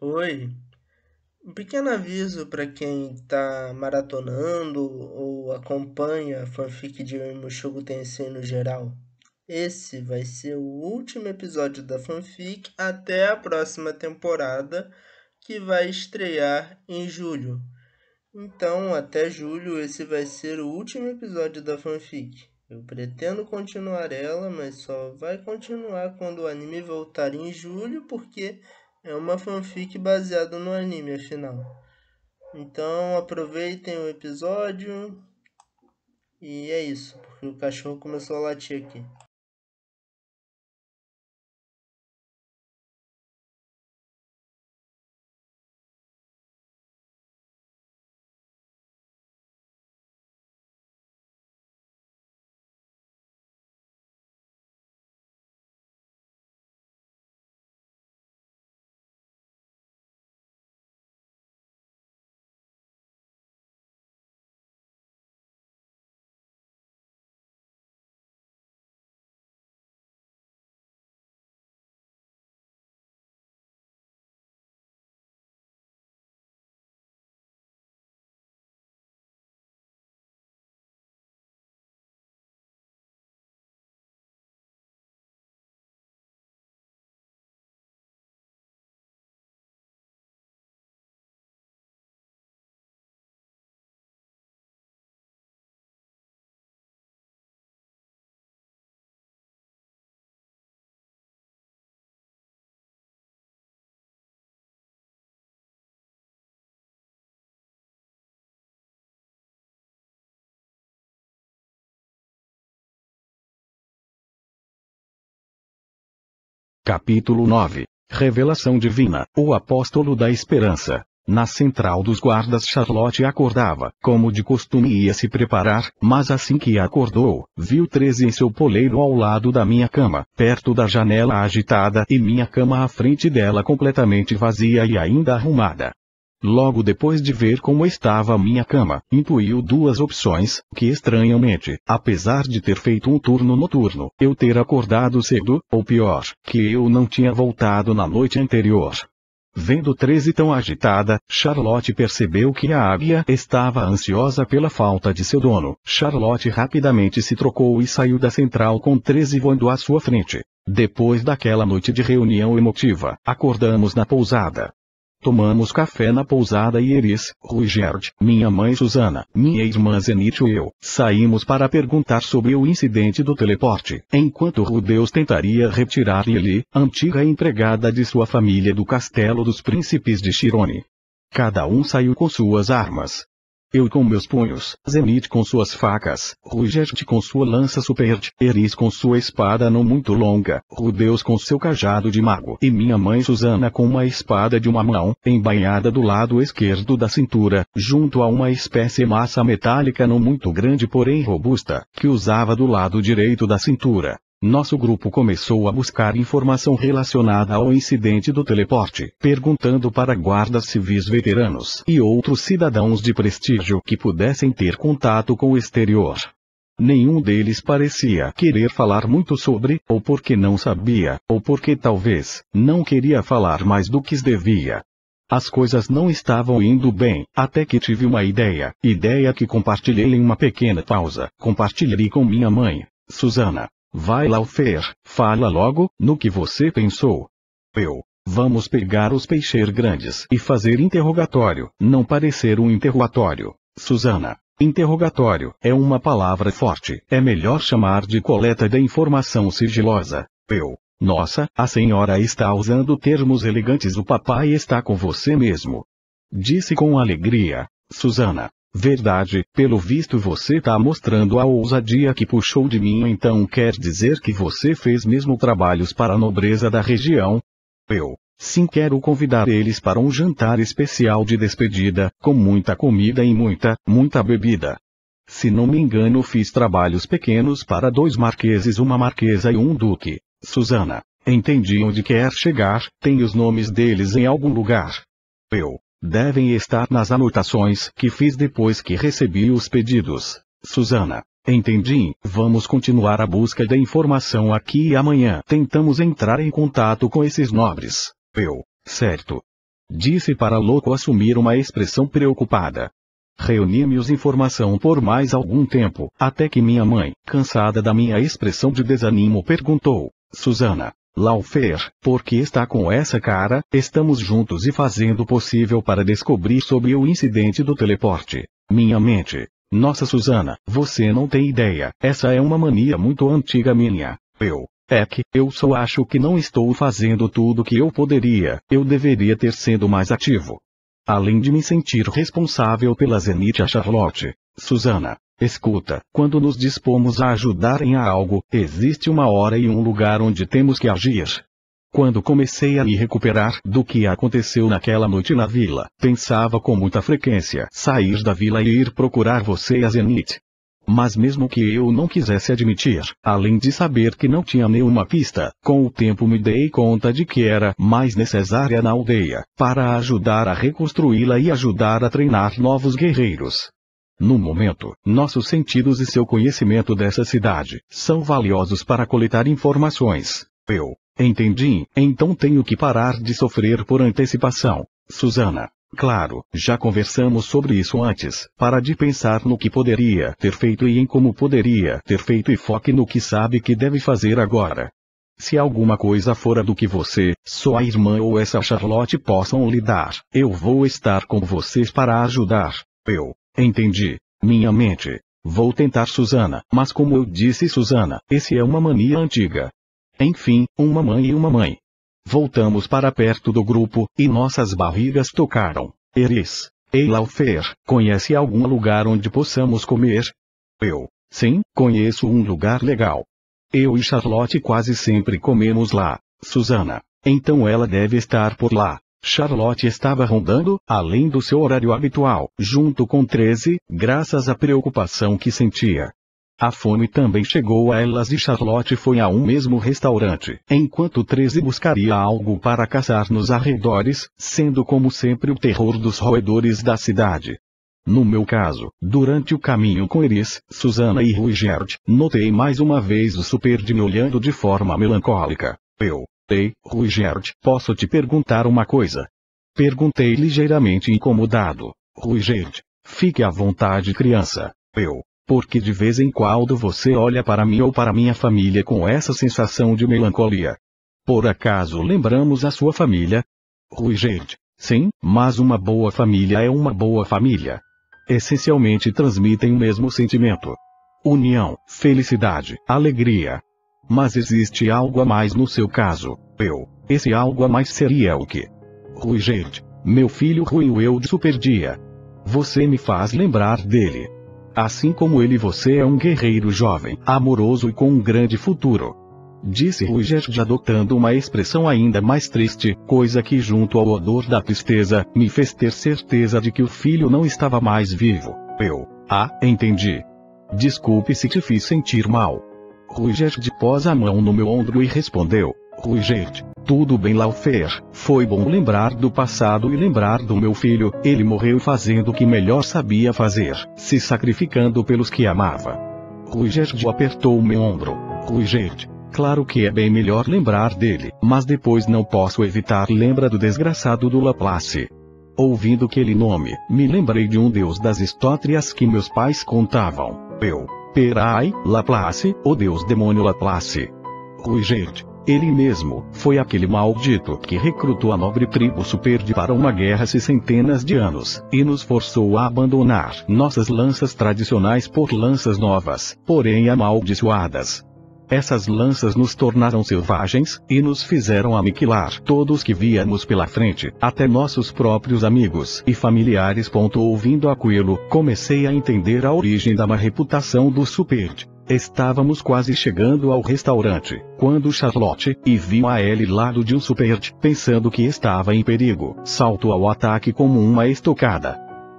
Oi, um pequeno aviso para quem está maratonando ou acompanha a fanfic de Eu e Mushoku Tensei no geral. Esse vai ser o último episódio da fanfic até a próxima temporada, que vai estrear em julho. Então, até julho, esse vai ser o último episódio da fanfic. Eu pretendo continuar ela, mas só vai continuar quando o anime voltar em julho, porque é uma fanfic baseada no anime, afinal. Então, aproveitem o episódio e é isso, porque o cachorro começou a latir aqui. Capítulo 9. Revelação Divina, o Apóstolo da Esperança. Na central dos guardas, Charlotte acordava, como de costume ia se preparar, mas assim que acordou, viu 13 em seu poleiro ao lado da minha cama, perto da janela agitada e minha cama à frente dela completamente vazia e ainda arrumada. Logo depois de ver como estava minha cama, intuiu duas opções, que estranhamente, apesar de ter feito um turno noturno, eu ter acordado cedo, ou pior, que eu não tinha voltado na noite anterior. Vendo 13 tão agitada, Charlotte percebeu que a águia estava ansiosa pela falta de seu dono. Charlotte rapidamente se trocou e saiu da central com 13 voando à sua frente. Depois daquela noite de reunião emotiva, acordamos na pousada. Tomamos café na pousada e Eris, Ruigerd, minha mãe Susana, minha irmã Zenith e eu, saímos para perguntar sobre o incidente do teleporte, enquanto Rudeus tentaria retirar Lily, antiga empregada de sua família do castelo dos príncipes de Shirone. Cada um saiu com suas armas. Eu com meus punhos, Zenith com suas facas, Ruigerd com sua lança super, Eris com sua espada não muito longa, Rudeus com seu cajado de mago e minha mãe Susana com uma espada de uma mão, embainhada do lado esquerdo da cintura, junto a uma espécie massa metálica não muito grande porém robusta, que usava do lado direito da cintura. Nosso grupo começou a buscar informação relacionada ao incidente do teleporte, perguntando para guardas civis veteranos e outros cidadãos de prestígio que pudessem ter contato com o exterior. Nenhum deles parecia querer falar muito sobre, ou porque não sabia, ou porque talvez, não queria falar mais do que devia. As coisas não estavam indo bem, até que tive uma ideia que compartilhei em uma pequena pausa, compartilhei com minha mãe, Susana. Vai lá, Fer, fala logo, no que você pensou. Vamos pegar os peixes grandes e fazer interrogatório, não parecer um interrogatório. Susana. Interrogatório é uma palavra forte, é melhor chamar de coleta de informação sigilosa. Nossa, a senhora está usando termos elegantes, o papai está com você mesmo. Disse com alegria, Susana. Verdade, pelo visto você tá mostrando a ousadia que puxou de mim, então quer dizer que você fez mesmo trabalhos para a nobreza da região? Sim, quero convidar eles para um jantar especial de despedida, com muita comida e muita bebida. Se não me engano fiz trabalhos pequenos para 2 marqueses, uma marquesa e um duque. Susana. Entendi onde quer chegar, tem os nomes deles em algum lugar. Devem estar nas anotações que fiz depois que recebi os pedidos. Susana. Entendi, vamos continuar a busca da informação aqui e amanhã tentamos entrar em contato com esses nobres. Certo. Disse para louco assumir uma expressão preocupada. Reunimos informação por mais algum tempo, até que minha mãe, cansada da minha expressão de desânimo, perguntou: Susana, Laufer, por que está com essa cara? Estamos juntos e fazendo o possível para descobrir sobre o incidente do teleporte. Minha mente. Nossa Susana, você não tem ideia, essa é uma mania muito antiga minha. Eu só acho que não estou fazendo tudo o que eu poderia, eu deveria ter sido mais ativo. Além de me sentir responsável pela Zenith e a Charlotte. Susana, escuta, quando nos dispomos a ajudar em algo, existe uma hora e um lugar onde temos que agir. Quando comecei a me recuperar do que aconteceu naquela noite na vila, pensava com muita frequência sair da vila e ir procurar você e a Zenith. Mas mesmo que eu não quisesse admitir, além de saber que não tinha nenhuma pista, com o tempo me dei conta de que era mais necessária na aldeia, para ajudar a reconstruí-la e ajudar a treinar novos guerreiros. No momento, nossos sentidos e seu conhecimento dessa cidade são valiosos para coletar informações. Entendi, então tenho que parar de sofrer por antecipação. Susana. Claro, já conversamos sobre isso antes. Para de pensar no que poderia ter feito e em como poderia ter feito e foque no que sabe que deve fazer agora. Se alguma coisa fora do que você, sua irmã ou essa Charlotte possam lidar, eu vou estar com vocês para ajudar. Entendi. Minha mente. Vou tentar Susana, mas como eu disse Susana, esse é uma mania antiga. Enfim, uma mãe e uma mãe. Voltamos para perto do grupo, e nossas barrigas tocaram. Eris. Ei Laufer, conhece algum lugar onde possamos comer? Sim, conheço um lugar legal. Eu e Charlotte quase sempre comemos lá. Susana. Então ela deve estar por lá. Charlotte estava rondando, além do seu horário habitual, junto com 13, graças à preocupação que sentia. A fome também chegou a elas e Charlotte foi a um mesmo restaurante, enquanto 13 buscaria algo para caçar nos arredores, sendo como sempre o terror dos roedores da cidade. No meu caso, durante o caminho com Eris, Susana e Ruigerd, notei mais uma vez o Superd me olhando de forma melancólica. Ei, Ruigerd, posso te perguntar uma coisa? Perguntei ligeiramente incomodado. Ruigerd, fique à vontade, criança. Porque de vez em quando você olha para mim ou para minha família com essa sensação de melancolia. Por acaso lembramos a sua família? Ruigerd, sim, mas uma boa família é uma boa família. Essencialmente transmitem o mesmo sentimento. União, felicidade, alegria. Mas existe algo a mais no seu caso. Esse algo a mais seria o quê? Ruigerd, meu filho Ruiu de Superdia. Você me faz lembrar dele. Assim como ele, você é um guerreiro jovem, amoroso e com um grande futuro. Disse Ruigerd adotando uma expressão ainda mais triste, coisa que junto ao odor da tristeza, me fez ter certeza de que o filho não estava mais vivo. Entendi. Desculpe se te fiz sentir mal. Ruigerd pôs a mão no meu ombro e respondeu. Ruigerd, tudo bem Laufer, foi bom lembrar do passado e lembrar do meu filho, ele morreu fazendo o que melhor sabia fazer, se sacrificando pelos que amava. Ruigerd apertou meu ombro. Ruigerd, claro que é bem melhor lembrar dele, mas depois não posso evitar lembrar do desgraçado do Laplace. Ouvindo aquele nome, me lembrei de um deus das histórias que meus pais contavam. Perai, Laplace, o deus demônio Laplace. Ruigerd, ele mesmo, foi aquele maldito que recrutou a nobre tribo Superd para uma guerra há centenas de anos, e nos forçou a abandonar nossas lanças tradicionais por lanças novas, porém amaldiçoadas. Essas lanças nos tornaram selvagens, e nos fizeram aniquilar todos que víamos pela frente, até nossos próprios amigos e familiares. Ouvindo aquilo, comecei a entender a origem da má reputação do Superd. Estávamos quase chegando ao restaurante, quando Charlotte, e viu a Ellie lado de um Superd, pensando que estava em perigo, saltou ao ataque como uma estocada.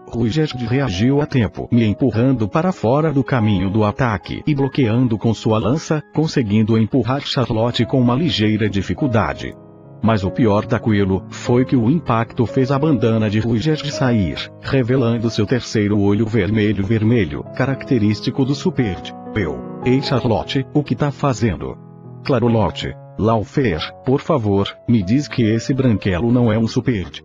Ruigerd reagiu a tempo, me empurrando para fora do caminho do ataque e bloqueando com sua lança, conseguindo empurrar Charlotte com uma ligeira dificuldade. Mas o pior daquilo foi que o impacto fez a bandana de Ruigerd sair, revelando seu terceiro olho vermelho, característico do Superd. Ei Charlotte, o que tá fazendo? Clarolotte, Laufer, por favor, me diz que esse branquelo não é um Superd.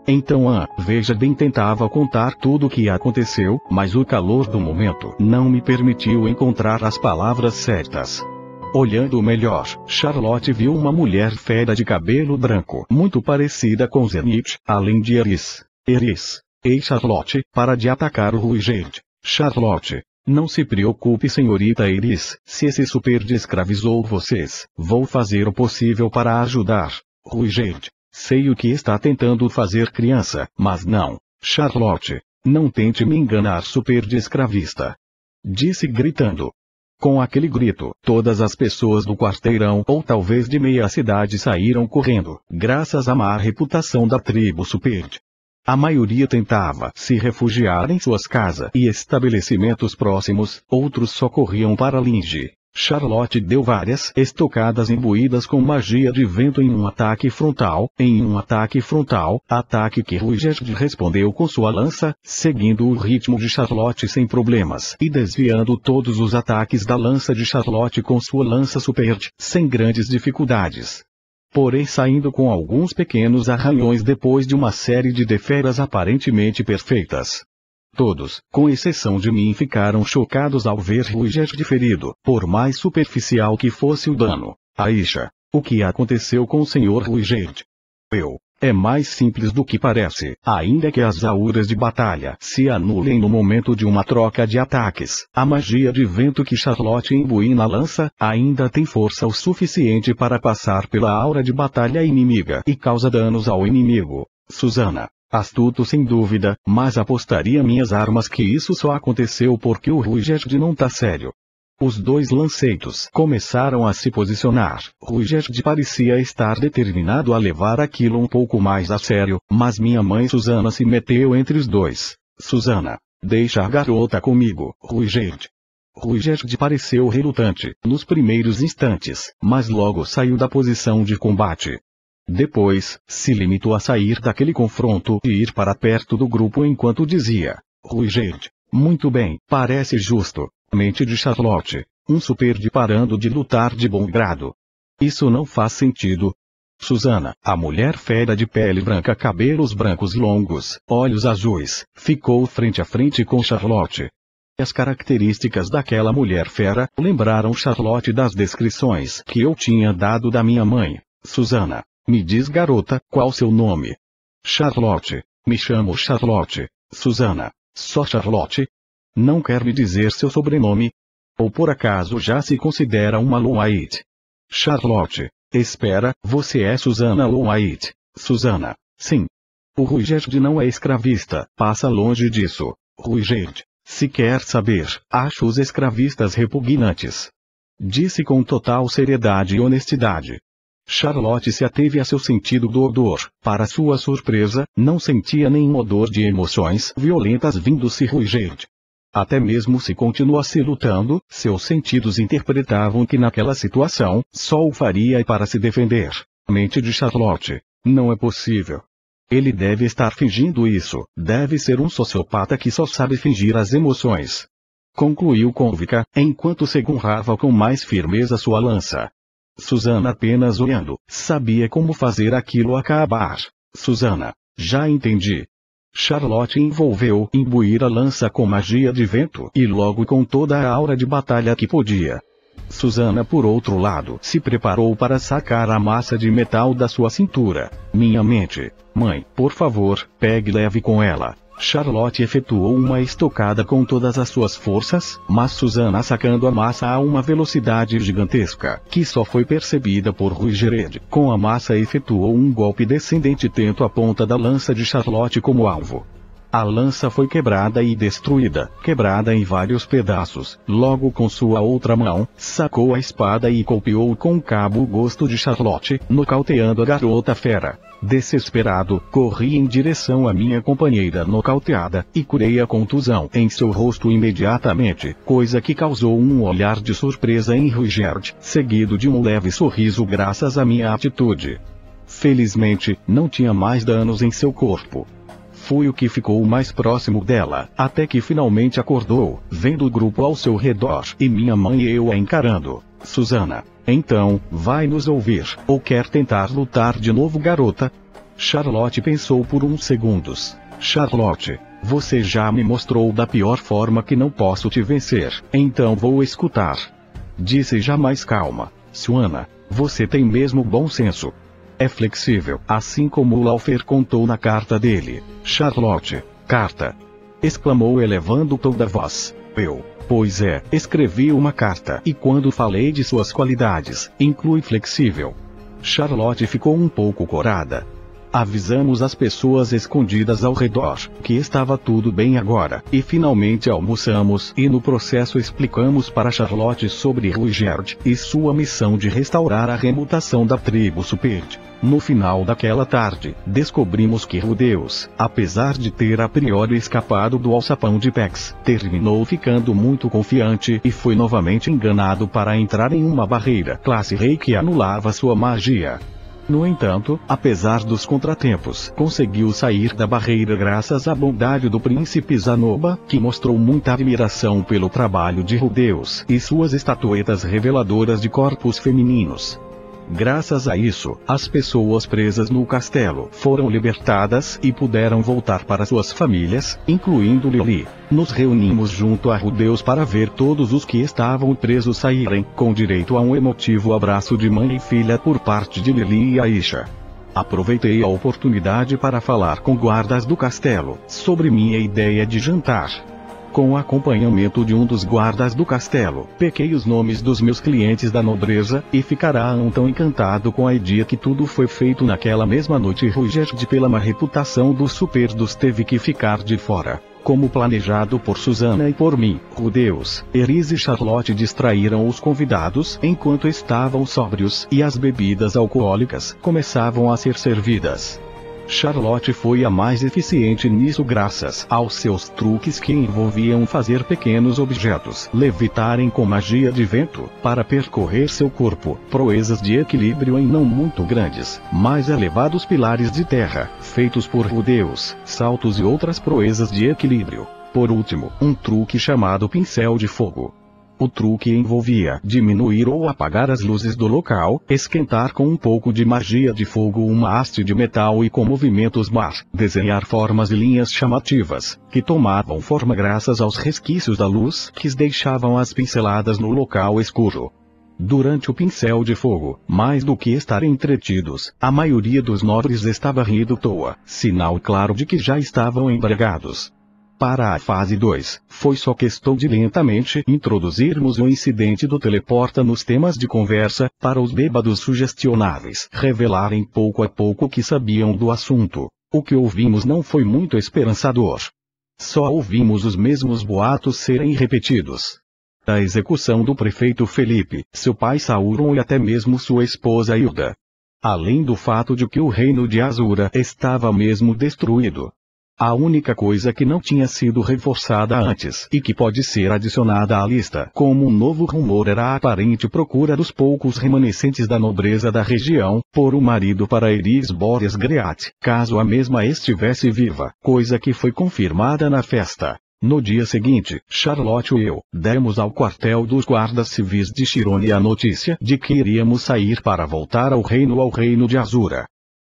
Então veja bem, tentava contar tudo o que aconteceu, mas o calor do momento não me permitiu encontrar as palavras certas. Olhando melhor, Charlotte viu uma mulher fera de cabelo branco, muito parecida com Zenith, além de Eris. Ei Charlotte, para de atacar o Ruigerd. Charlotte, não se preocupe senhorita Eris, se esse super escravizou vocês, vou fazer o possível para ajudar. Ruigerd, sei o que está tentando fazer criança, mas não. Charlotte, não tente me enganar super escravista. Disse gritando. Com aquele grito, todas as pessoas do quarteirão ou talvez de meia cidade saíram correndo, graças à má reputação da tribo Superd. A maioria tentava se refugiar em suas casas e estabelecimentos próximos, outros só corriam para Linge. Charlotte deu várias estocadas imbuídas com magia de vento em um ataque frontal, ataque que Ruigerd respondeu com sua lança, seguindo o ritmo de Charlotte sem problemas e desviando todos os ataques da lança de Charlotte com sua lança Superd, sem grandes dificuldades. Porém saindo com alguns pequenos arranhões depois de uma série de defesas aparentemente perfeitas. Todos, com exceção de mim, ficaram chocados ao ver Ruigerd ferido, por mais superficial que fosse o dano. Aisha, o que aconteceu com o Sr. Ruigerd? É mais simples do que parece, ainda que as auras de batalha se anulem no momento de uma troca de ataques. A magia de vento que Charlotte imbui na lança, ainda tem força o suficiente para passar pela aura de batalha inimiga e causa danos ao inimigo. Susana. Astuto sem dúvida, mas apostaria minhas armas que isso só aconteceu porque o Ruigerd não tá sério. Os dois lanceitos começaram a se posicionar. Ruigerd parecia estar determinado a levar aquilo um pouco mais a sério, mas minha mãe Susana se meteu entre os dois. Susana, deixa a garota comigo, Ruigerd. Ruigerd pareceu relutante nos primeiros instantes, mas logo saiu da posição de combate. Depois, se limitou a sair daquele confronto e ir para perto do grupo enquanto dizia: Ruigerd, muito bem, parece justo. Mente de Charlotte, um Superd parando de lutar de bom grado. Isso não faz sentido. Susana, a mulher fera de pele branca, cabelos brancos longos, olhos azuis, ficou frente a frente com Charlotte. As características daquela mulher fera lembraram Charlotte das descrições que eu tinha dado da minha mãe. Susana. Me diz garota, qual seu nome? Charlotte. Me chamo Charlotte. Susana. Só Charlotte? Não quer me dizer seu sobrenome? Ou por acaso já se considera uma Loaite? Charlotte. Espera, você é Susana Loaite. Susana. Sim. O Ruigerd não é escravista, passa longe disso. Ruigerd. Se quer saber, acho os escravistas repugnantes. Disse com total seriedade e honestidade. Charlotte se ateve a seu sentido do odor. Para sua surpresa, não sentia nenhum odor de emoções violentas vindo-se Ruigerd. Até mesmo se continuasse lutando, seus sentidos interpretavam que naquela situação, só o faria para se defender. Mente de Charlotte. Não é possível. Ele deve estar fingindo isso, deve ser um sociopata que só sabe fingir as emoções. Concluiu convicta, enquanto segurava com mais firmeza sua lança. Susana apenas olhando, sabia como fazer aquilo acabar. Susana, já entendi. Charlotte envolveu imbuir a lança com magia de vento e logo com toda a aura de batalha que podia. Susana por outro lado se preparou para sacar a massa de metal da sua cintura. Minha mente. Mãe, por favor, pegue leve com ela. Charlotte efetuou uma estocada com todas as suas forças, mas Susana sacando a massa a uma velocidade gigantesca, que só foi percebida por Ruigerd. Com a massa efetuou um golpe descendente tendo a ponta da lança de Charlotte como alvo. A lança foi quebrada e destruída, quebrada em vários pedaços. Logo com sua outra mão, sacou a espada e golpeou com o cabo o gosto de Charlotte, nocauteando a garota fera. Desesperado, corri em direção à minha companheira nocauteada, e curei a contusão em seu rosto imediatamente, coisa que causou um olhar de surpresa em Ruigerd, seguido de um leve sorriso graças à minha atitude. Felizmente, não tinha mais danos em seu corpo. Fui o que ficou mais próximo dela, até que finalmente acordou, vendo o grupo ao seu redor, e minha mãe e eu a encarando. Susana, então, vai nos ouvir, ou quer tentar lutar de novo garota? Charlotte pensou por uns segundos. Charlotte, você já me mostrou da pior forma que não posso te vencer, então vou escutar. Disse já mais calma. Suana, você tem mesmo bom senso. É flexível, assim como o Laufer contou na carta dele. Charlotte, carta! Exclamou elevando toda a voz. Pois é, escrevi uma carta, e quando falei de suas qualidades, inclui flexível. Charlotte ficou um pouco corada. Avisamos as pessoas escondidas ao redor, que estava tudo bem agora, e finalmente almoçamos, e no processo explicamos para Charlotte sobre Ruigerd, e sua missão de restaurar a reputação da tribo Superd. No final daquela tarde, descobrimos que Rudeus, apesar de ter a priori escapado do alçapão de Pex, terminou ficando muito confiante e foi novamente enganado para entrar em uma barreira classe rei que anulava sua magia. No entanto, apesar dos contratempos, conseguiu sair da barreira graças à bondade do príncipe Zanoba, que mostrou muita admiração pelo trabalho de Rudeus e suas estatuetas reveladoras de corpos femininos. Graças a isso, as pessoas presas no castelo foram libertadas e puderam voltar para suas famílias, incluindo Lily. Nos reunimos junto a Rudeus para ver todos os que estavam presos saírem, com direito a um emotivo abraço de mãe e filha por parte de Lily e Aisha. Aproveitei a oportunidade para falar com guardas do castelo sobre minha ideia de jantar. Com o acompanhamento de um dos guardas do castelo, pequei os nomes dos meus clientes da nobreza, e ficará tão encantado com a ideia que tudo foi feito naquela mesma noite. Ruigerd, pela má reputação dos Superdos, teve que ficar de fora. Como planejado por Susana e por mim, Rudeus, Eris e Charlotte distraíram os convidados enquanto estavam sóbrios, e as bebidas alcoólicas começavam a ser servidas. Charlotte foi a mais eficiente nisso graças aos seus truques que envolviam fazer pequenos objetos levitarem com magia de vento, para percorrer seu corpo, proezas de equilíbrio em não muito grandes, mas elevados pilares de terra, feitos por Rudeus, saltos e outras proezas de equilíbrio. Por último, um truque chamado pincel de fogo. O truque envolvia diminuir ou apagar as luzes do local, esquentar com um pouco de magia de fogo uma haste de metal e com movimentos desenhar formas e linhas chamativas, que tomavam forma graças aos resquícios da luz que deixavam as pinceladas no local escuro. Durante o pincel de fogo, mais do que estar entretidos, a maioria dos nobres estava rindo à toa, sinal claro de que já estavam embriagados. Para a fase 2, foi só questão de lentamente introduzirmos o incidente do teleporta nos temas de conversa, para os bêbados sugestionáveis revelarem pouco a pouco o que sabiam do assunto. O que ouvimos não foi muito esperançador. Só ouvimos os mesmos boatos serem repetidos. A execução do prefeito Felipe, seu pai Sauron e até mesmo sua esposa Hilda. Além do fato de que o reino de Azura estava mesmo destruído. A única coisa que não tinha sido reforçada antes, e que pode ser adicionada à lista como um novo rumor, era a aparente procura dos poucos remanescentes da nobreza da região, por um marido para Eris Boreas Great, caso a mesma estivesse viva, coisa que foi confirmada na festa. No dia seguinte, Charlotte e eu demos ao quartel dos guardas civis de Chirone a notícia de que iríamos sair para voltar ao reino de Azura.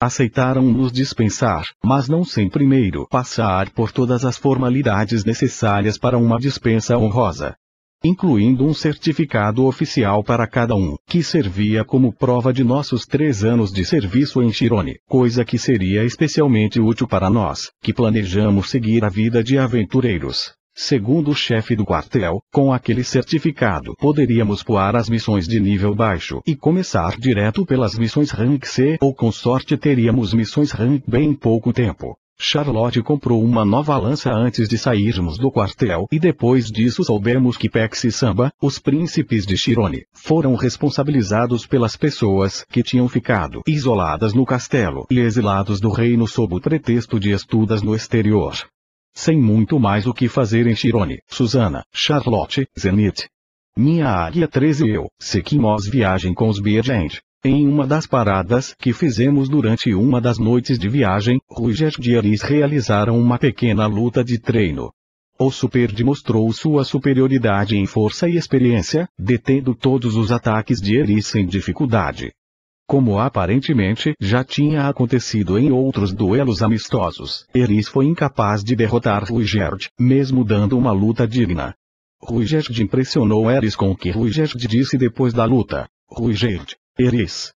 Aceitaram nos dispensar, mas não sem primeiro passar por todas as formalidades necessárias para uma dispensa honrosa. Incluindo um certificado oficial para cada um, que servia como prova de nossos 3 anos de serviço em Chirone, coisa que seria especialmente útil para nós, que planejamos seguir a vida de aventureiros. Segundo o chefe do quartel, com aquele certificado poderíamos pular as missões de nível baixo e começar direto pelas missões Rank C, ou com sorte teríamos missões Rank B em pouco tempo. Charlotte comprou uma nova lança antes de sairmos do quartel e depois disso soubemos que Pex e Samba, os príncipes de Chirone, foram responsabilizados pelas pessoas que tinham ficado isoladas no castelo e exilados do reino sob o pretexto de estudos no exterior. Sem muito mais o que fazer em Chirone, Susana, Charlotte, Zenith, minha águia 13 e eu, seguimos viagem com os Beerjand. Em uma das paradas que fizemos durante uma das noites de viagem, Ruigerd e Eris realizaram uma pequena luta de treino. O Superd mostrou sua superioridade em força e experiência, detendo todos os ataques de Eris sem dificuldade. Como aparentemente já tinha acontecido em outros duelos amistosos, Eris foi incapaz de derrotar Ruigerd, mesmo dando uma luta digna. Ruigerd impressionou Eris com o que Ruigerd disse depois da luta. Ruigerd, Eris,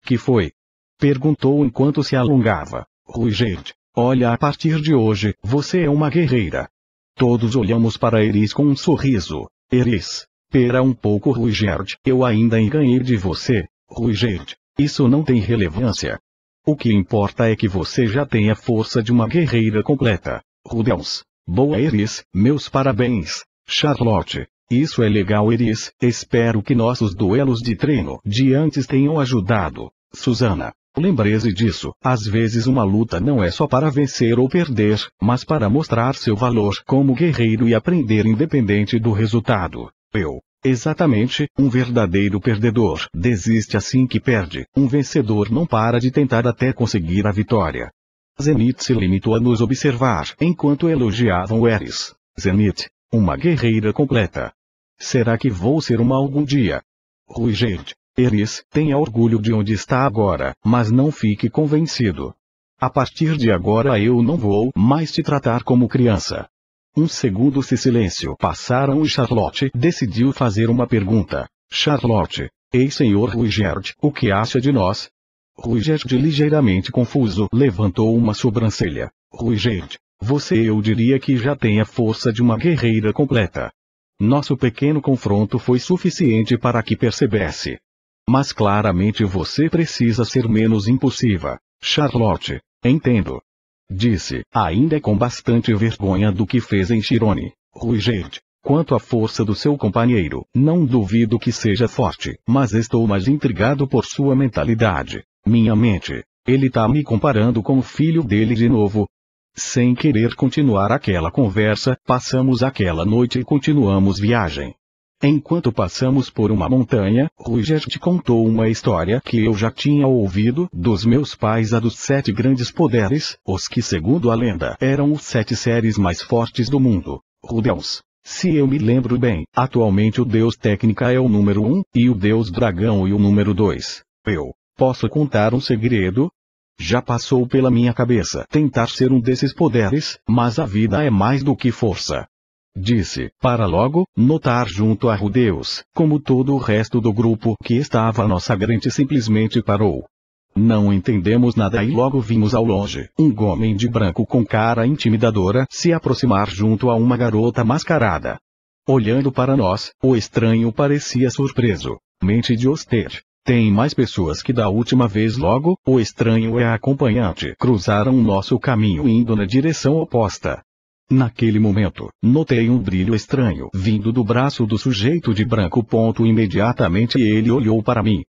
que foi? Perguntou enquanto se alongava. Ruigerd, olha, a partir de hoje, você é uma guerreira. Todos olhamos para Eris com um sorriso. Eris, pera um pouco, Ruigerd, eu ainda ganhei de você. Ruigerd, isso não tem relevância. O que importa é que você já tem a força de uma guerreira completa. Rudeus, boa Eris, meus parabéns. Charlotte, isso é legal Eris, espero que nossos duelos de treino de antes tenham ajudado. Susana, lembre-se disso, às vezes uma luta não é só para vencer ou perder, mas para mostrar seu valor como guerreiro e aprender independente do resultado. Exatamente, um verdadeiro perdedor desiste assim que perde, um vencedor não para de tentar até conseguir a vitória. Zenith se limitou a nos observar enquanto elogiavam Eris. Zenith, uma guerreira completa. Será que vou ser uma algum dia? Ruigerd, Eris, tenha orgulho de onde está agora, mas não fique convencido. A partir de agora eu não vou mais te tratar como criança. Um segundo de silêncio passaram e Charlotte decidiu fazer uma pergunta. Charlotte, ei senhor Ruigerd, o que acha de nós? Ruigerd, ligeiramente confuso, levantou uma sobrancelha. Ruigerd, eu diria que já tem a força de uma guerreira completa. Nosso pequeno confronto foi suficiente para que percebesse. Mas claramente você precisa ser menos impulsiva. Charlotte, entendo. Disse, ainda com bastante vergonha do que fez em Chirone. Ruigerd, quanto à força do seu companheiro, não duvido que seja forte, mas estou mais intrigado por sua mentalidade. Minha mente. Ele tá me comparando com o filho dele de novo. Sem querer continuar aquela conversa, passamos aquela noite e continuamos viagem. Enquanto passamos por uma montanha, Ruigerd contou uma história que eu já tinha ouvido dos meus pais, a dos 7 grandes poderes, os que segundo a lenda eram os 7 seres mais fortes do mundo. Rudeus, se eu me lembro bem, atualmente o deus técnica é o número 1, e o deus dragão e o número 2. Eu posso contar um segredo? Já passou pela minha cabeça tentar ser um desses poderes, mas a vida é mais do que força. Disse, para logo notar junto a Rudeus, como todo o resto do grupo que estava à nossa frente simplesmente parou. Não entendemos nada e logo vimos ao longe um homem de branco com cara intimidadora se aproximar junto a uma garota mascarada. Olhando para nós, o estranho parecia surpreso. Mente de Oster. Tem mais pessoas que da última vez. Logo, o estranho e a acompanhante cruzaram o nosso caminho indo na direção oposta. Naquele momento, notei um brilho estranho vindo do braço do sujeito de branco. Imediatamente ele olhou para mim.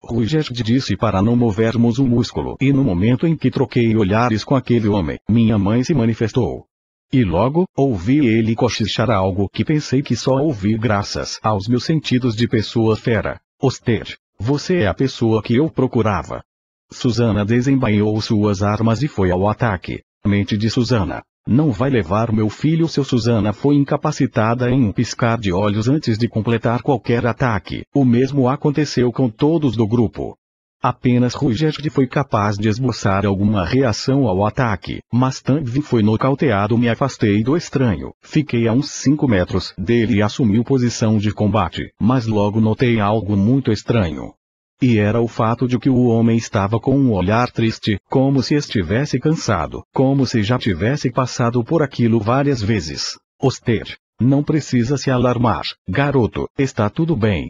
Ruigerd disse para não movermos um músculo, e no momento em que troquei olhares com aquele homem, minha mãe se manifestou. E logo, ouvi ele cochichar algo que pensei que só ouvi graças aos meus sentidos de pessoa fera. Oster, você é a pessoa que eu procurava. Susana desembainhou suas armas e foi ao ataque. A mente de Susana. Não vai levar meu filho. Seu Susana foi incapacitada em um piscar de olhos antes de completar qualquer ataque. O mesmo aconteceu com todos do grupo. Apenas Ruigerd foi capaz de esboçar alguma reação ao ataque, mas Tanvin foi nocauteado. Me afastei do estranho, fiquei a uns 5 metros dele e assumiu posição de combate, mas logo notei algo muito estranho. E era o fato de que o homem estava com um olhar triste, como se estivesse cansado, como se já tivesse passado por aquilo várias vezes. Oster, não precisa se alarmar, garoto, está tudo bem.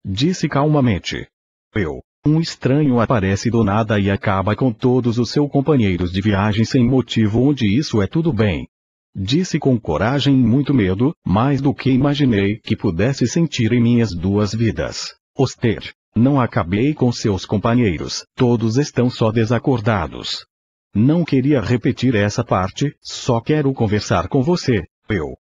Disse calmamente. Um estranho aparece do nada e acaba com todos os seus companheiros de viagem sem motivo, onde isso é tudo bem. Disse com coragem e muito medo, mais do que imaginei que pudesse sentir em minhas 2 vidas. Oster. Não acabei com seus companheiros, todos estão só desacordados. Não queria repetir essa parte, só quero conversar com você.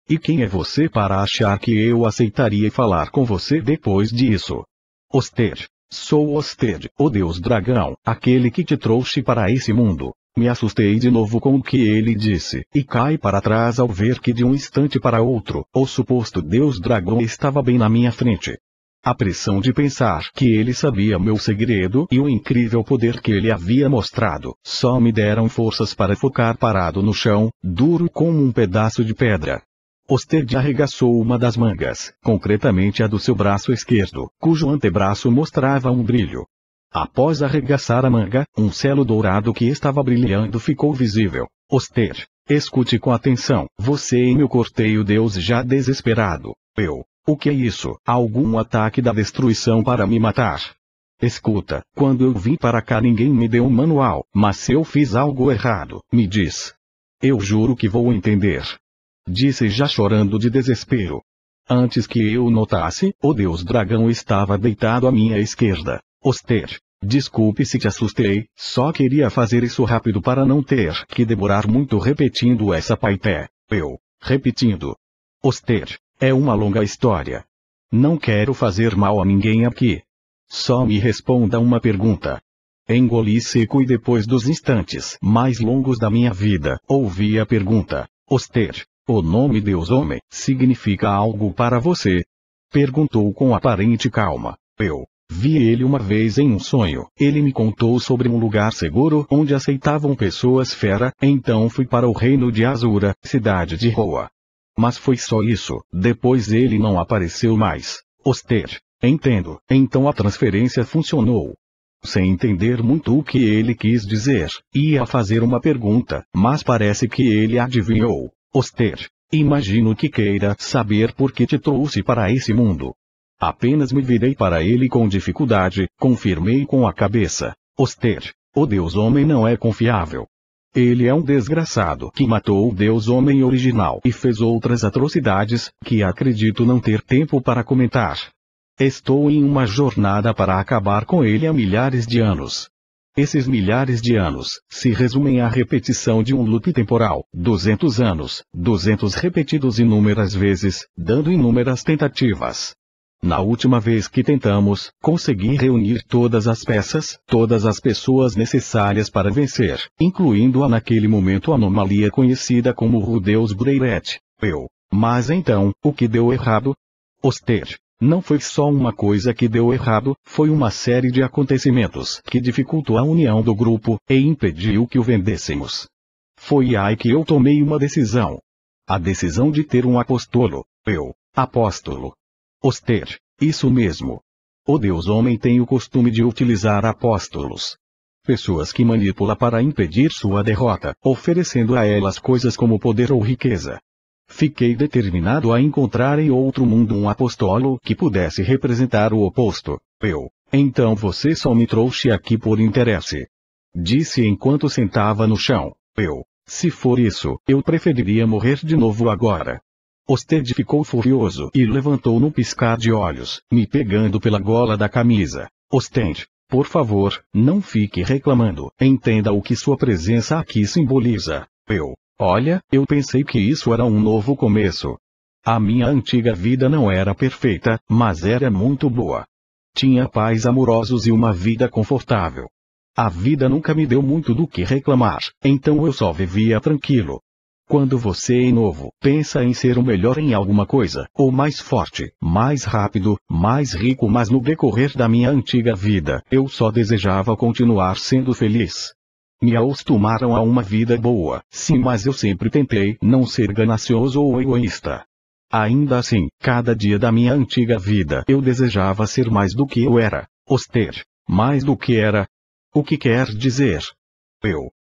E quem é você para achar que eu aceitaria falar com você depois disso? Oster. Sou Oster, o deus dragão, aquele que te trouxe para esse mundo. Me assustei de novo com o que ele disse, e caí para trás ao ver que de um instante para outro, o suposto deus dragão estava bem na minha frente. A pressão de pensar que ele sabia meu segredo e o incrível poder que ele havia mostrado, só me deram forças para focar parado no chão, duro como um pedaço de pedra. Osted arregaçou uma das mangas, concretamente a do seu braço esquerdo, cujo antebraço mostrava um brilho. Após arregaçar a manga, um selo dourado que estava brilhando ficou visível. Osted, escute com atenção, você e meu corteio Deus já desesperado. O que é isso? Algum ataque da destruição para me matar? Escuta, quando eu vim para cá ninguém me deu um manual, mas se eu fiz algo errado, me diz. Eu juro que vou entender. Disse já chorando de desespero. Antes que eu notasse, o Deus Dragão estava deitado à minha esquerda. Osted, desculpe se te assustei, só queria fazer isso rápido para não ter que demorar muito repetindo essa paipé. Repetindo. Osted, é uma longa história. Não quero fazer mal a ninguém aqui. Só me responda uma pergunta. Engoli seco e depois dos instantes mais longos da minha vida, ouvi a pergunta. Osted, o nome Deus Homem, significa algo para você? Perguntou com aparente calma. Vi ele uma vez em um sonho. Ele me contou sobre um lugar seguro onde aceitavam pessoas fera, então fui para o reino de Azura, cidade de Roa. Mas foi só isso, depois ele não apareceu mais. Osted, entendo, então a transferência funcionou. Sem entender muito o que ele quis dizer, ia fazer uma pergunta, mas parece que ele adivinhou. Osted, imagino que queira saber por que te trouxe para esse mundo. Apenas me virei para ele com dificuldade, confirmei com a cabeça. Osted, o Deus Homem não é confiável. Ele é um desgraçado que matou o Deus Homem original e fez outras atrocidades, que acredito não ter tempo para comentar. Estou em uma jornada para acabar com ele há milhares de anos. Esses milhares de anos se resumem à repetição de um loop temporal, 200 anos, 200 repetidos inúmeras vezes, dando inúmeras tentativas. Na última vez que tentamos, consegui reunir todas as peças, todas as pessoas necessárias para vencer, incluindo a naquele momento anomalia conhecida como o Deus Brairet. Mas então, o que deu errado? Osted, não foi só uma coisa que deu errado, foi uma série de acontecimentos que dificultou a união do grupo, e impediu que o vendêssemos. Foi aí que eu tomei uma decisão. A decisão de ter um apóstolo. Apóstolo. Osted, isso mesmo. O Deus Homem tem o costume de utilizar apóstolos. Pessoas que manipula para impedir sua derrota, oferecendo a elas coisas como poder ou riqueza. Fiquei determinado a encontrar em outro mundo um apóstolo que pudesse representar o oposto. Então você só me trouxe aqui por interesse. Disse enquanto sentava no chão. Se for isso, eu preferiria morrer de novo agora. Osted ficou furioso e levantou num piscar de olhos, me pegando pela gola da camisa. Osted, por favor, não fique reclamando, entenda o que sua presença aqui simboliza. Olha, eu pensei que isso era um novo começo. A minha antiga vida não era perfeita, mas era muito boa. Tinha pais amorosos e uma vida confortável. A vida nunca me deu muito do que reclamar, então eu só vivia tranquilo. Quando você é novo, pensa em ser o melhor em alguma coisa, ou mais forte, mais rápido, mais rico, mas no decorrer da minha antiga vida, eu só desejava continuar sendo feliz. Me acostumaram a uma vida boa, sim, mas eu sempre tentei não ser ganancioso ou egoísta. Ainda assim, cada dia da minha antiga vida eu desejava ser mais do que eu era. Osted, mais do que era. O que quer dizer?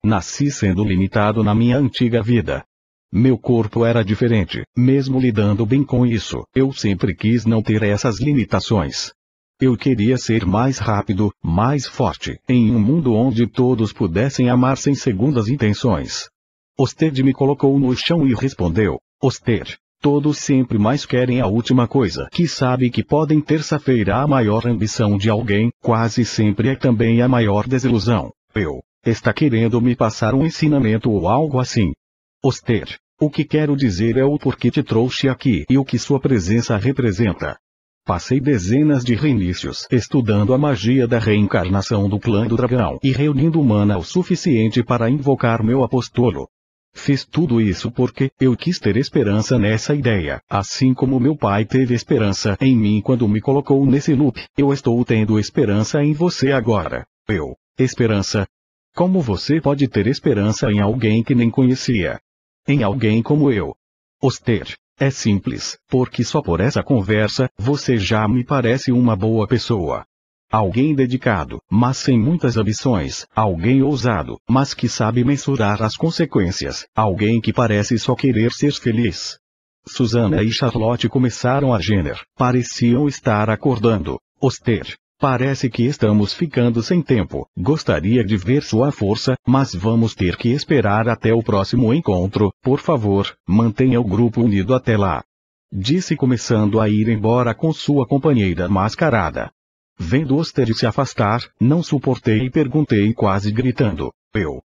Nasci sendo limitado na minha antiga vida. Meu corpo era diferente, mesmo lidando bem com isso, eu sempre quis não ter essas limitações. Eu queria ser mais rápido, mais forte, em um mundo onde todos pudessem amar sem segundas intenções. Osted me colocou no chão e respondeu, Osted, todos sempre mais querem a última coisa que sabe que podem terça-feira a maior ambição de alguém, quase sempre é também a maior desilusão. Está querendo me passar um ensinamento ou algo assim. Osted, o que quero dizer é o porquê te trouxe aqui e o que sua presença representa. Passei dezenas de reinícios estudando a magia da reencarnação do clã do dragão e reunindo mana o suficiente para invocar meu apóstolo. Fiz tudo isso porque eu quis ter esperança nessa ideia, assim como meu pai teve esperança em mim quando me colocou nesse loop. Eu estou tendo esperança em você agora. Esperança? Como você pode ter esperança em alguém que nem conhecia? Em alguém como eu? Oster, é simples, porque só por essa conversa, você já me parece uma boa pessoa. Alguém dedicado, mas sem muitas ambições, alguém ousado, mas que sabe mensurar as consequências, alguém que parece só querer ser feliz. Susana e Charlotte começaram a gemer, pareciam estar acordando. Oster, parece que estamos ficando sem tempo, gostaria de ver sua força, mas vamos ter que esperar até o próximo encontro, por favor, mantenha o grupo unido até lá. Disse começando a ir embora com sua companheira mascarada. Vendo Oster se afastar, não suportei e perguntei quase gritando,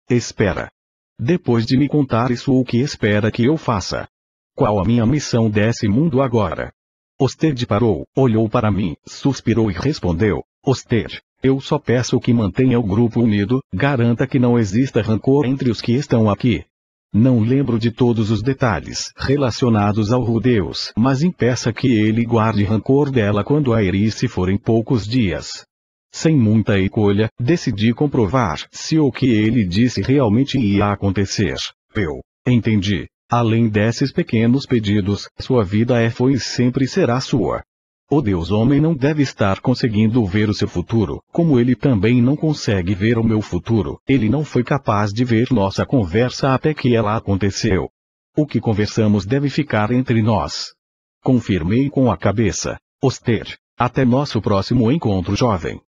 espera. Depois de me contar isso, o que espera que eu faça? Qual a minha missão desse mundo agora? Oster parou, olhou para mim, suspirou e respondeu, Oster, eu só peço que mantenha o grupo unido, garanta que não exista rancor entre os que estão aqui. Não lembro de todos os detalhes relacionados ao Rudeus, mas impeça que ele guarde rancor dela quando a Eris for em poucos dias. Sem muita escolha, decidi comprovar se o que ele disse realmente ia acontecer. Entendi. Além desses pequenos pedidos, sua vida foi e sempre será sua. O Deus homem não deve estar conseguindo ver o seu futuro, como ele também não consegue ver o meu futuro. Ele não foi capaz de ver nossa conversa até que ela aconteceu. O que conversamos deve ficar entre nós. Confirmei com a cabeça. Oster, até nosso próximo encontro, jovem.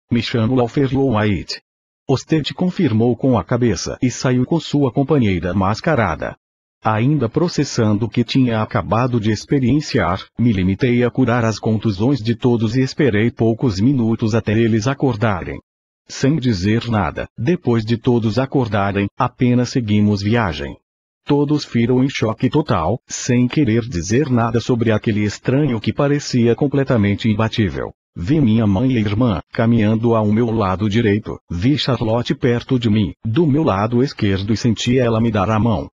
Me chamo Alferlo White. Oster confirmou com a cabeça e saiu com sua companheira mascarada. Ainda processando o que tinha acabado de experienciar, me limitei a curar as contusões de todos e esperei poucos minutos até eles acordarem. Sem dizer nada, depois de todos acordarem, apenas seguimos viagem. Todos viram em choque total, sem querer dizer nada sobre aquele estranho que parecia completamente imbatível. Vi minha mãe e irmã, caminhando ao meu lado direito, vi Charlotte perto de mim, do meu lado esquerdo e senti ela me dar a mão.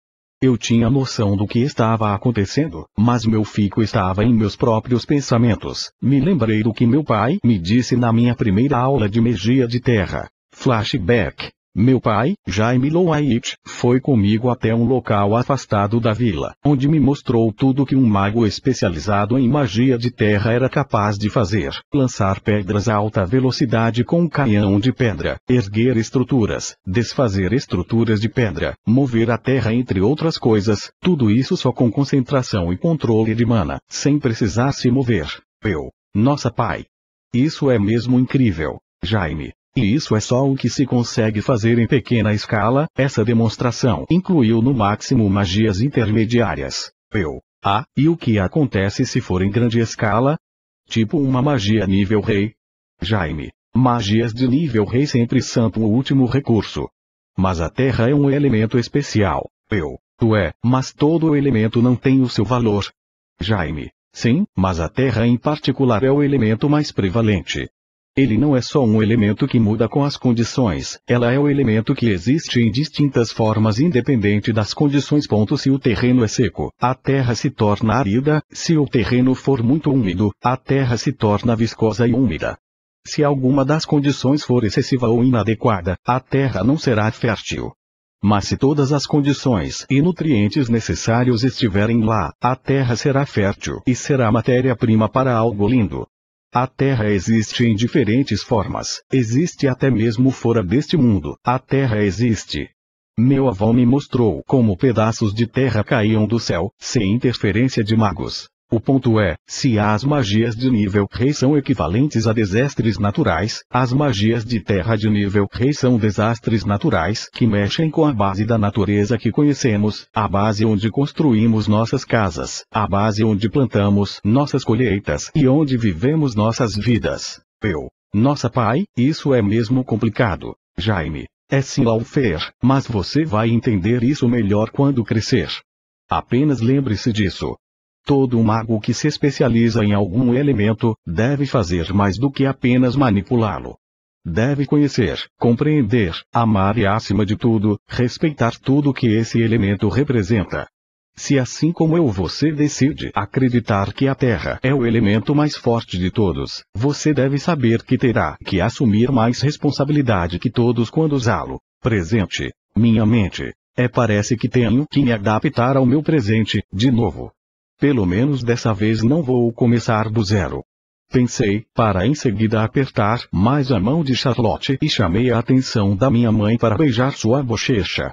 Eu tinha noção do que estava acontecendo, mas meu foco estava em meus próprios pensamentos. Me lembrei do que meu pai me disse na minha primeira aula de magia de terra. Flashback. Meu pai, Jaime Loaitt, foi comigo até um local afastado da vila, onde me mostrou tudo que um mago especializado em magia de terra era capaz de fazer: lançar pedras a alta velocidade com um canhão de pedra, erguer estruturas, desfazer estruturas de pedra, mover a terra, entre outras coisas, tudo isso só com concentração e controle de mana, sem precisar se mover. Nossa, pai! Isso é mesmo incrível, Jaime. E isso é só o que se consegue fazer em pequena escala. Essa demonstração incluiu no máximo magias intermediárias. E o que acontece se for em grande escala? Tipo uma magia nível rei? Jaime, magias de nível rei sempre são o último recurso. Mas a terra é um elemento especial. Mas todo elemento não tem o seu valor. Jaime, sim, mas a terra em particular é o elemento mais prevalente. Ele não é só um elemento que muda com as condições, ela é o elemento que existe em distintas formas independente das condições. Se o terreno é seco, a terra se torna árida; se o terreno for muito úmido, a terra se torna viscosa e úmida. Se alguma das condições for excessiva ou inadequada, a terra não será fértil. Mas se todas as condições e nutrientes necessários estiverem lá, a terra será fértil e será matéria-prima para algo lindo. A Terra existe em diferentes formas, existe até mesmo fora deste mundo. A Terra existe. Meu avô me mostrou como pedaços de terra caíam do céu, sem interferência de magos. O ponto é, se as magias de nível rei são equivalentes a desastres naturais, as magias de terra de nível rei são desastres naturais que mexem com a base da natureza que conhecemos, a base onde construímos nossas casas, a base onde plantamos nossas colheitas e onde vivemos nossas vidas. Nossa, pai, isso é mesmo complicado, Jaime. É sim, Alfer, mas você vai entender isso melhor quando crescer. Apenas lembre-se disso. Todo mago que se especializa em algum elemento, deve fazer mais do que apenas manipulá-lo. Deve conhecer, compreender, amar e, acima de tudo, respeitar tudo que esse elemento representa. Se assim como eu você decide acreditar que a Terra é o elemento mais forte de todos, você deve saber que terá que assumir mais responsabilidade que todos quando usá-lo. Presente. Minha mente. Parece que tenho que me adaptar ao meu presente, de novo. Pelo menos dessa vez não vou começar do zero. Pensei, para em seguida apertar mais a mão de Charlotte e chamei a atenção da minha mãe para beijar sua bochecha.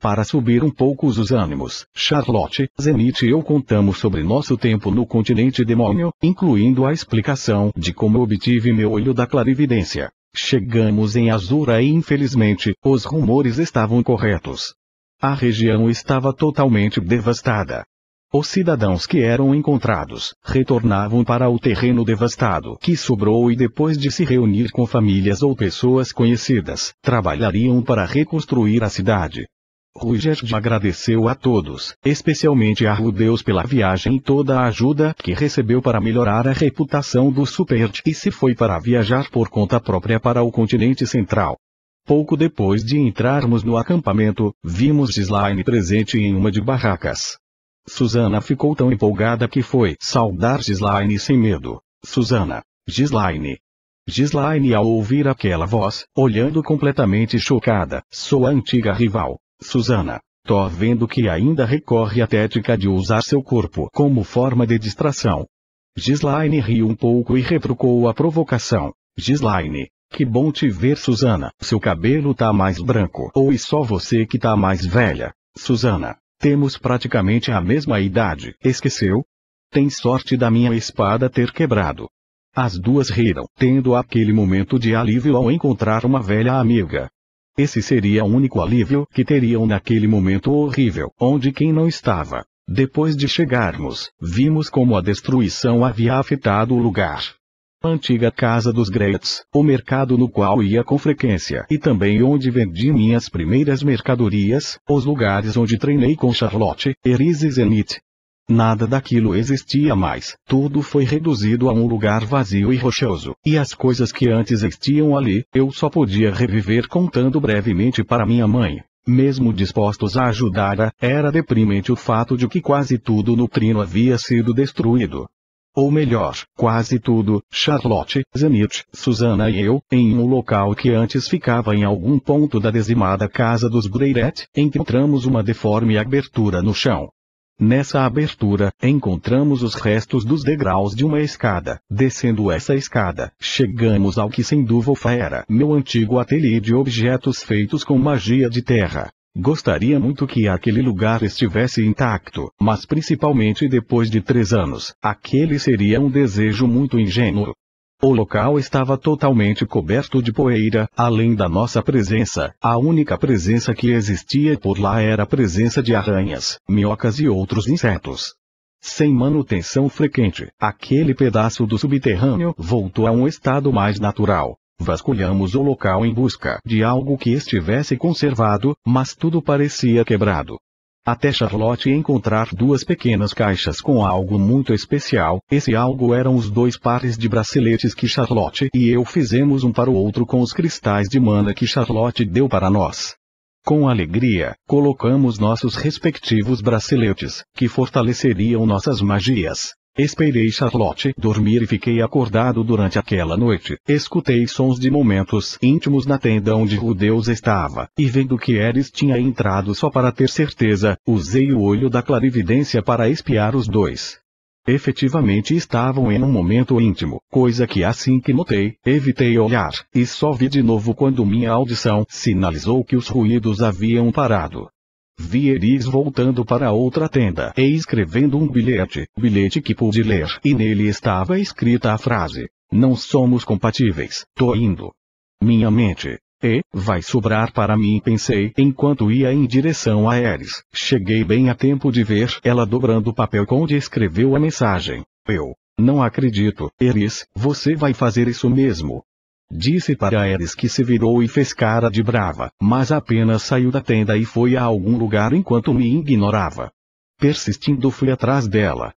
Para subir um pouco os ânimos, Charlotte, Zenith e eu contamos sobre nosso tempo no continente demônio, incluindo a explicação de como obtive meu olho da clarividência. Chegamos em Azura e infelizmente, os rumores estavam corretos. A região estava totalmente devastada. Os cidadãos que eram encontrados, retornavam para o terreno devastado que sobrou e depois de se reunir com famílias ou pessoas conhecidas, trabalhariam para reconstruir a cidade. Rugerd agradeceu a todos, especialmente a Rudeus pela viagem e toda a ajuda que recebeu para melhorar a reputação do Superd e se foi para viajar por conta própria para o continente central. Pouco depois de entrarmos no acampamento, vimos Ghislaine presente em uma de barracas. Susana ficou tão empolgada que foi saudar Ghislaine sem medo. Susana. Ghislaine. Ghislaine ao ouvir aquela voz, olhando completamente chocada, sua antiga rival. Susana. Tô vendo que ainda recorre à técnica de usar seu corpo como forma de distração. Ghislaine riu um pouco e retrucou a provocação. Ghislaine. Que bom te ver, Susana. Seu cabelo tá mais branco. Ou e só você que tá mais velha. Susana. Temos praticamente a mesma idade. Esqueceu? Tem sorte da minha espada ter quebrado. As duas riram, tendo aquele momento de alívio ao encontrar uma velha amiga. Esse seria o único alívio que teriam naquele momento horrível, onde quem não estava. Depois de chegarmos, vimos como a destruição havia afetado o lugar. A antiga casa dos Greats, o mercado no qual ia com frequência e também onde vendi minhas primeiras mercadorias, os lugares onde treinei com Charlotte, Eris e Zenith. Nada daquilo existia mais, tudo foi reduzido a um lugar vazio e rochoso, e as coisas que antes existiam ali, eu só podia reviver contando brevemente para minha mãe. Mesmo dispostos a ajudar-a, era deprimente o fato de que quase tudo no trino havia sido destruído. Ou melhor, quase tudo, Charlotte, Zenith, Susana e eu, em um local que antes ficava em algum ponto da dizimada casa dos Brairet, encontramos uma deforme abertura no chão. Nessa abertura, encontramos os restos dos degraus de uma escada. Descendo essa escada, chegamos ao que sem dúvida era meu antigo ateliê de objetos feitos com magia de terra. Gostaria muito que aquele lugar estivesse intacto, mas principalmente depois de 3 anos, aquele seria um desejo muito ingênuo. O local estava totalmente coberto de poeira, além da nossa presença, a única presença que existia por lá era a presença de aranhas, minhocas e outros insetos. Sem manutenção frequente, aquele pedaço do subterrâneo voltou a um estado mais natural. Vasculhamos o local em busca de algo que estivesse conservado, mas tudo parecia quebrado. Até Charlotte encontrar 2 pequenas caixas com algo muito especial. Esse algo eram os 2 pares de braceletes que Charlotte e eu fizemos um para o outro com os cristais de mana que Charlotte deu para nós. Com alegria, colocamos nossos respectivos braceletes, que fortaleceriam nossas magias. Esperei Charlotte dormir e fiquei acordado durante aquela noite. Escutei sons de momentos íntimos na tenda onde Rudeus estava, e vendo que Eris tinha entrado só para ter certeza, usei o olho da clarividência para espiar os 2. Efetivamente estavam em um momento íntimo, coisa que assim que notei, evitei olhar, e só vi de novo quando minha audição sinalizou que os ruídos haviam parado. Vi Eris voltando para outra tenda e escrevendo um bilhete que pude ler, e nele estava escrita a frase: "Não somos compatíveis, tô indo." Minha mente. Vai sobrar para mim, pensei, enquanto ia em direção a Eris. Cheguei bem a tempo de ver ela dobrando o papel onde escreveu a mensagem. Eu não acredito, Eris, você vai fazer isso mesmo? Disse para Eris que se virou e fez cara de brava, mas apenas saiu da tenda e foi a algum lugar enquanto me ignorava. Persistindo fui atrás dela.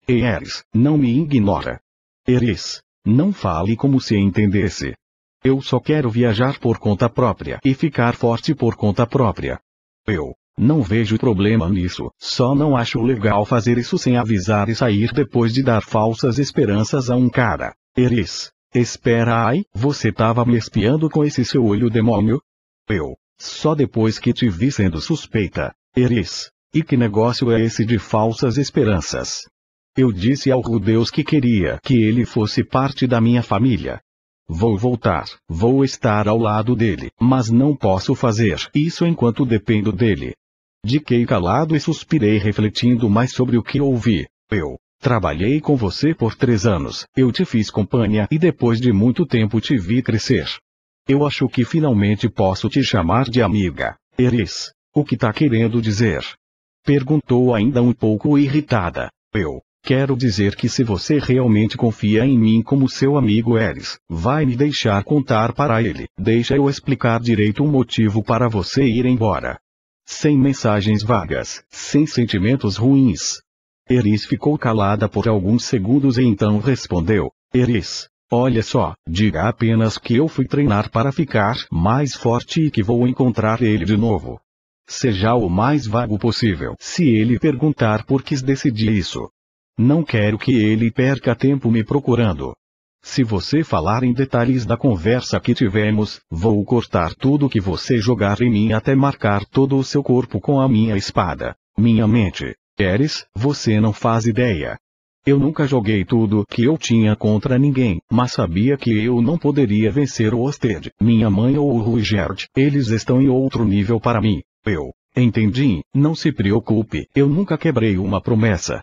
Eris, não me ignora. Eris, não fale como se entendesse. Eu só quero viajar por conta própria e ficar forte por conta própria. Eu não vejo problema nisso, só não acho legal fazer isso sem avisar e sair depois de dar falsas esperanças a um cara. Eris, espera aí, você tava me espiando com esse seu olho demônio? Eu, só depois que te vi sendo suspeita. Eris, e que negócio é esse de falsas esperanças? Eu disse ao Rudeus que queria que ele fosse parte da minha família. Vou voltar, vou estar ao lado dele, mas não posso fazer isso enquanto dependo dele. Fiquei calado e suspirei refletindo mais sobre o que ouvi. Eu trabalhei com você por 3 anos, eu te fiz companhia e depois de muito tempo te vi crescer. Eu acho que finalmente posso te chamar de amiga. Eris, o que tá querendo dizer? Perguntou ainda um pouco irritada. Eu quero dizer que se você realmente confia em mim como seu amigo Eris, vai me deixar contar para ele. Deixa eu explicar direito um motivo para você ir embora. Sem mensagens vagas, sem sentimentos ruins. Eris ficou calada por alguns segundos e então respondeu. Eris, olha só, diga apenas que eu fui treinar para ficar mais forte e que vou encontrar ele de novo. Seja o mais vago possível. Se ele perguntar por que decidi isso. Não quero que ele perca tempo me procurando. Se você falar em detalhes da conversa que tivemos, vou cortar tudo que você jogar em mim até marcar todo o seu corpo com a minha espada. Minha mente. Eris, você não faz ideia. Eu nunca joguei tudo que eu tinha contra ninguém, mas sabia que eu não poderia vencer o Osted, minha mãe ou o Ruigerd. Eles estão em outro nível para mim. Eu entendi, não se preocupe, eu nunca quebrei uma promessa.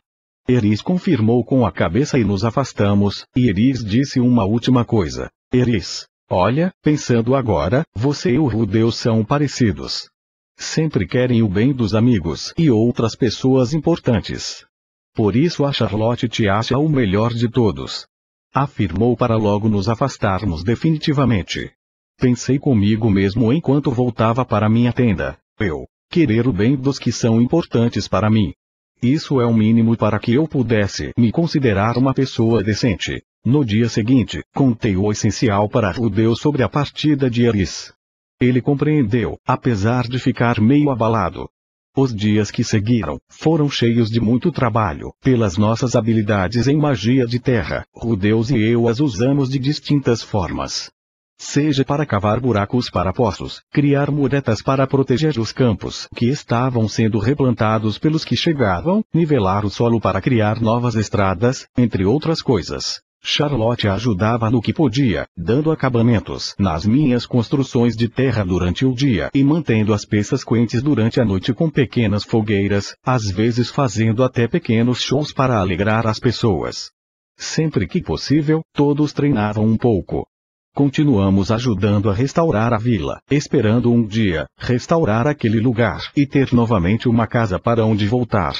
Eris confirmou com a cabeça e nos afastamos, e Eris disse uma última coisa. Eris, olha, pensando agora, você e o Rudeus são parecidos. Sempre querem o bem dos amigos e outras pessoas importantes. Por isso a Charlotte te acha o melhor de todos. Afirmou para logo nos afastarmos definitivamente. Pensei comigo mesmo enquanto voltava para minha tenda. Eu querer o bem dos que são importantes para mim. Isso é o mínimo para que eu pudesse me considerar uma pessoa decente. No dia seguinte, contei o essencial para Rudeus sobre a partida de Eris. Ele compreendeu, apesar de ficar meio abalado. Os dias que seguiram foram cheios de muito trabalho. Pelas nossas habilidades em magia de terra, Rudeus e eu as usamos de distintas formas. Seja para cavar buracos para poços, criar muretas para proteger os campos que estavam sendo replantados pelos que chegavam, nivelar o solo para criar novas estradas, entre outras coisas. Charlotte ajudava no que podia, dando acabamentos nas minhas construções de terra durante o dia e mantendo as peças quentes durante a noite com pequenas fogueiras, às vezes fazendo até pequenos shows para alegrar as pessoas. Sempre que possível, todos treinavam um pouco. Continuamos ajudando a restaurar a vila, esperando um dia restaurar aquele lugar e ter novamente uma casa para onde voltar.